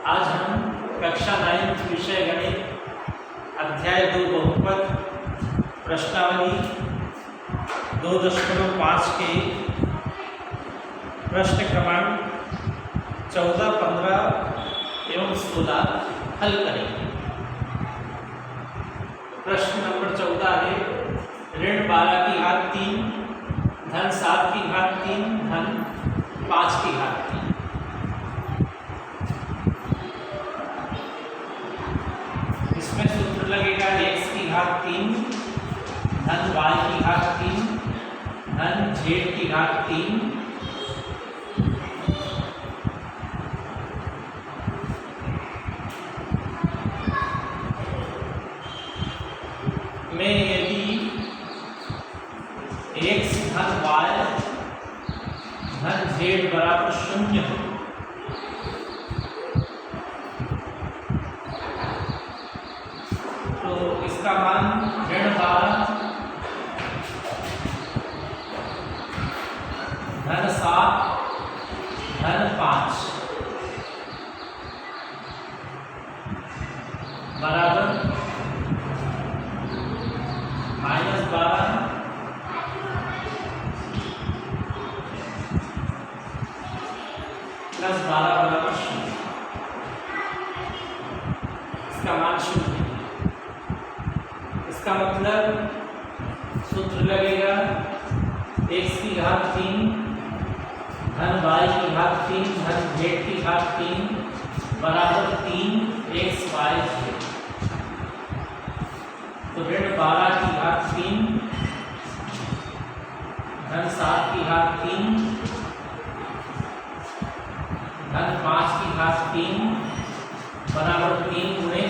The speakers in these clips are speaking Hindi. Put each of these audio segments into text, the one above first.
आज हम कक्षा 9 विषय गणित अध्याय 2 बहुपद प्रश्नावली 2.5 के प्रश्न क्रमांक 14, 15 एवं 16 हल करेंगे। प्रश्न नंबर 14 है ऋण 12 की घात 3 धन 7 की घात 3 धन 5 की घात 3। इसमें सूत्र लगेगा x की घात 3 धन y की घात 3 धन z की घात 3 में यदि x धन y धन z बराबर 0 हो तो इसका मान ऋण 12 धन 7 धन 5 बराबर -12 प्लस 12 बराबर 0। इसका मान 0। इसका मतलब सूत्र लगेगा x की घात 3 धन y की घात 3 धन z की घात 3 बराबर 3xyz। तो ऋण 12 की घात 3 धन 7 की घात 3 धन 5 की घात 3 बराबर 3 गुणे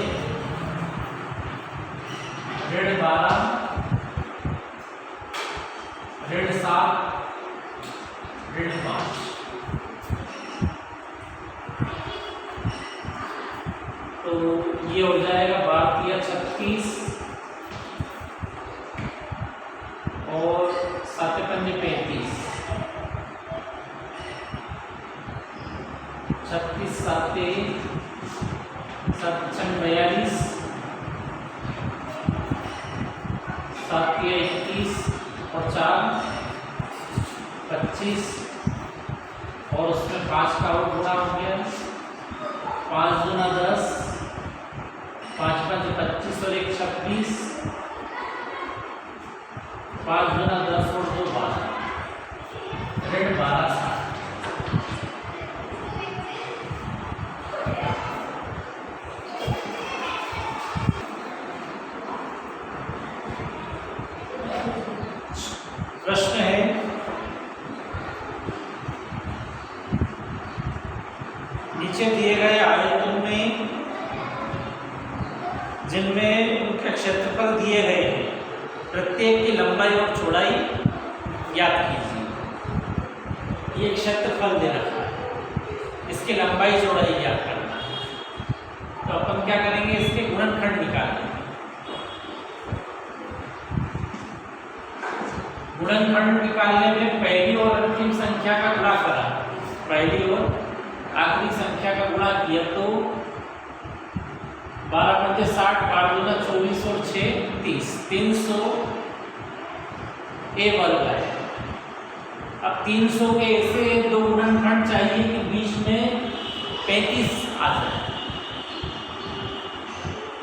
ऋण 12 ऋण 7 ऋण 5। तो ये हो जाएगा 12 36 और 7 पंजे 35 36 7 7 42 7 21 और 4 25 और उसमें 5 का और गुणा हो गया 5 दूना 10 5 5 25 और 1 26 5 दूना 10 और 2 12 ऋण 12 7। प्रश्न है नीचे दिए गए आयतों में जिनमें मुख्य क्षेत्रफल दिए गए हैं प्रत्येक की लंबाई और चौड़ाई ज्ञात कीजिए। ये क्षेत्रफल दे रखा है, इसकी लंबाई चौड़ाई ज्ञात करना है। तो अपन क्या करेंगे, इसके गुणनखंड निकालेंगे। गुणनखंड निकालने में पहली और अंतिम संख्या का गुणा करा, पहली और आखिरी संख्या का गुणा किया तो 12 पंजे 60 12 दूना 24 और 6 30 300 ए वर्ग है। अब 300 के ऐसे दो गुणनखंड चाहिए कि बीच में 35 आ जाए।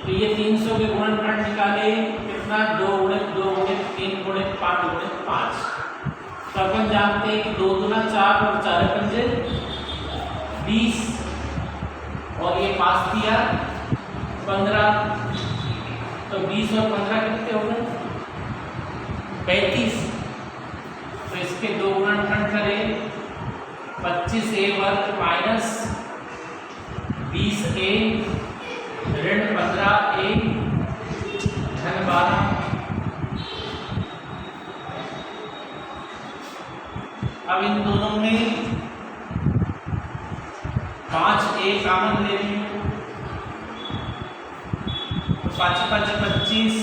तो ये 300 के गुणनखंड निकाले कितना 2 गुणे 2 गुणे 3 गुणे 5 गुणे 5। तो अपन जानते हैं कि 2 दूना 4 और 4 पंजे 20 और ये 5 दिया 15। तो 20 और 15 कितने हो गए 35। तो इसके दो गुणनखंड करें 25a वर्ग माइनस 20a ऋण 15a धन 12। अब इन दोनों में 5a कॉमन ले लें तो 5 5 25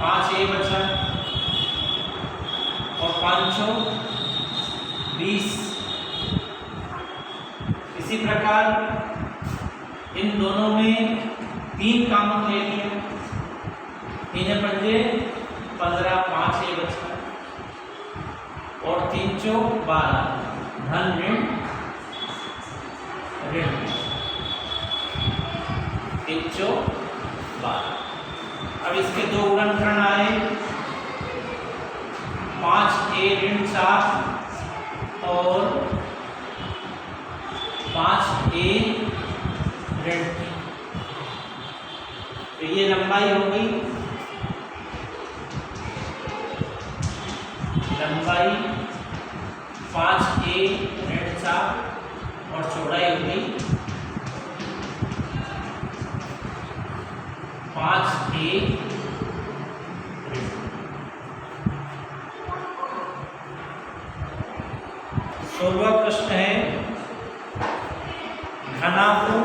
5a बचा और 5 20। इसी प्रकार इन दोनों में 3 कॉमन ले लिया, 3 पंजे 15, 5 ये बचा और 3 चौक 12, धन ऋण ऋण 3 चौक 12। अब इसके 2 गुणनखंड आए, 5a ऋण 4 और 5a ऋण 3। तो ये लंबाई होगी, लंबाई 5a ऋण 4 और चौड़ाई होगी 5a ऋण। 16वां प्रश्न है, घनाभों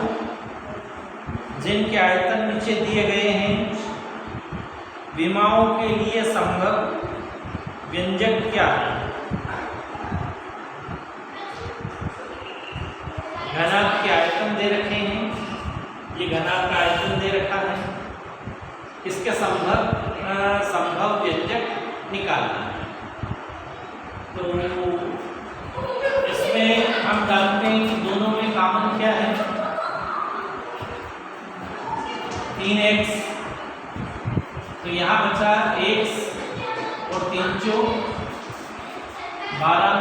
जिनके आयतन नीचे दिए गए हैं, विमाओं के लिए संभव व्यंजक क्या है? घनाभ के आयतन दे रखे हैं, ये घनाभ का आयतन दे रखा है, इसके संभव व्यंजक निकालना है। तो इसमें हम जानते हैं कि दोनों में कॉमन क्या है, 3x, तो यहाँ बचा x और 3 चौक 12,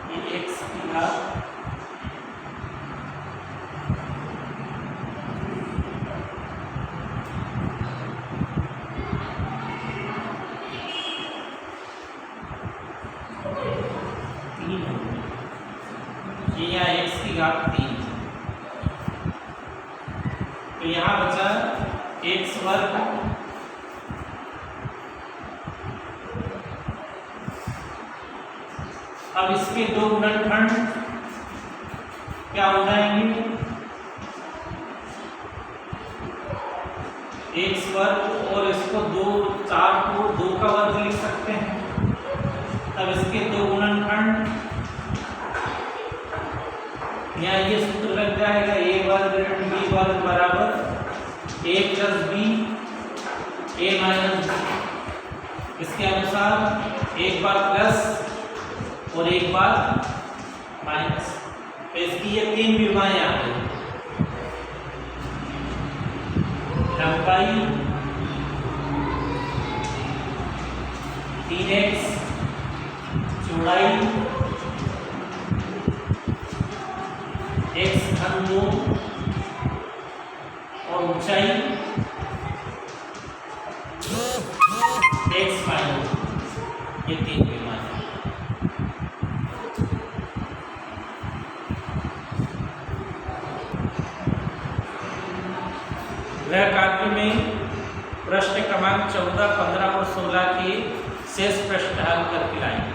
ये x की घात 3, ये यहाँ x की घात 3, तो यहाँ बचा x वर्ग अब इसके 2 गुणनखंड क्या हो जाएंगे, x वर्ग और इसको 4 को 2 का वर्ग लिख सकते हैं। तब इसके 2 गुणनखंड, यहाँ ये सूत्र लग जाएगा, a वर्ग ऋण b वर्ग बराबर a plus b a minus b। इसके अनुसार एक बार प्लस और एक बार माइनस, तो इसकी ये 3 विमाएं आ गई, लंबाई 3x, चौड़ाई x घन 2 और ऊंचाई x माइनस, ये 3 विमाएं। गृह काव्य में प्रश्न क्रमांक 14, 15 और 16 के शेष प्रश्न हल करके लाएंगे।